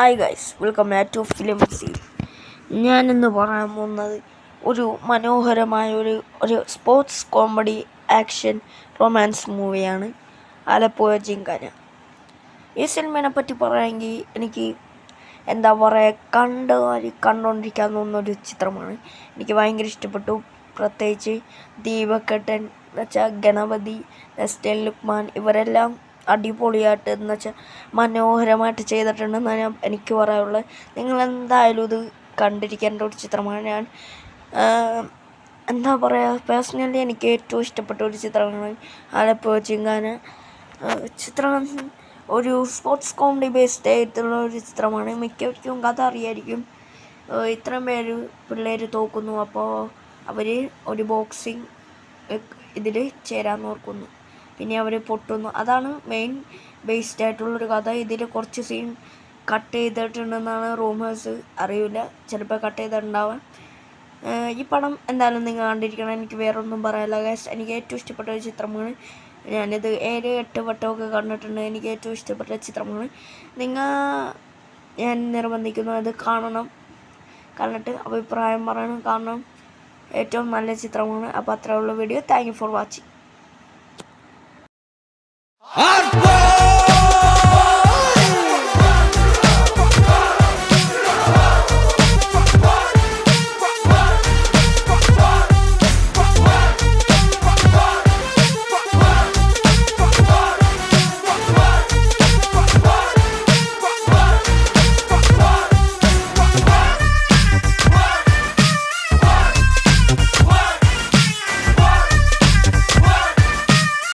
Hi guys, welcome back to film സീ. ഞാനിന്ന് പറയാൻ പോകുന്നത് ഒരു മനോഹരമായ ഒരു സ്പോർട്സ് കോമഡി ആക്ഷൻ റൊമാൻസ് മൂവിയാണ് ആലപ്പുഴ ജിങ്കാന. ഈ സിനിമയെ പറ്റി പറയുകയെങ്കിൽ എനിക്ക് എന്താ പറയുക, കണ്ടുകൊണ്ടിരിക്കാൻ തോന്നുന്നൊരു ചിത്രമാണ്. എനിക്ക് ഭയങ്കര ഇഷ്ടപ്പെട്ടു. പ്രത്യേകിച്ച് ദീപക്കേട്ടൻ എന്നുവെച്ചാൽ ഗണപതി, നെസ്റ്റൻ ലുക്മാൻ ഇവരെല്ലാം അടിപൊളിയായിട്ട് എന്നുവെച്ചാൽ മനോഹരമായിട്ട് ചെയ്തിട്ടുണ്ടെന്നാണ് എനിക്ക് പറയാനുള്ളത്. നിങ്ങളെന്തായാലും ഇത് കണ്ടിരിക്കേണ്ട ഒരു ചിത്രമാണ്. ഞാൻ എന്താ പറയുക, പേഴ്സണലി എനിക്ക് ഏറ്റവും ഇഷ്ടപ്പെട്ട ഒരു ചിത്രമാണ് ആലപ്പുഴ ജിങ്കാന. ചിത്രം ഒരു സ്പോർട്സ് കോമഡി ബേസ്ഡ് ആയിട്ടുള്ള ഒരു ചിത്രമാണ്. മിക്കവർക്കും കഥ അറിയായിരിക്കും. ഇത്രയും പിള്ളേർ തോക്കുന്നു, അപ്പോൾ അവർ ഒരു ബോക്സിങ് ഇതിൽ ചേരാൻ ഓർക്കുന്നു. പിന്നെ അവർ പൊട്ടുന്നു. അതാണ് മെയിൻ ബേസ്ഡ് ആയിട്ടുള്ളൊരു കഥ. ഇതിൽ കുറച്ച് സീൻ കട്ട് ചെയ്തിട്ടുണ്ടെന്നാണ് റൂമേഴ്സ്. അറിയില്ല, ചിലപ്പോൾ കട്ട് ചെയ്തിട്ടുണ്ടാവാം. ഈ പടം എന്തായാലും നിങ്ങൾ കണ്ടിരിക്കണം. എനിക്ക് വേറെ ഒന്നും പറയാനില്ല ഗൈസ്. എനിക്ക് ഏറ്റവും ഇഷ്ടപ്പെട്ട ഒരു ചിത്രമാണ്. ഞാനിത് 7-8 വട്ടമൊക്കെ കണ്ടിട്ടുണ്ട്. എനിക്ക് ഏറ്റവും ഇഷ്ടപ്പെട്ട ചിത്രമാണ്. ഞാൻ നിർബന്ധിക്കുന്നു അത് കാണണം, കണ്ടിട്ട് അഭിപ്രായം പറയണം. കാരണം ഏറ്റവും നല്ല ചിത്രമാണ്. അപ്പോൾ അത്രയുള്ള video. Thank you for watching.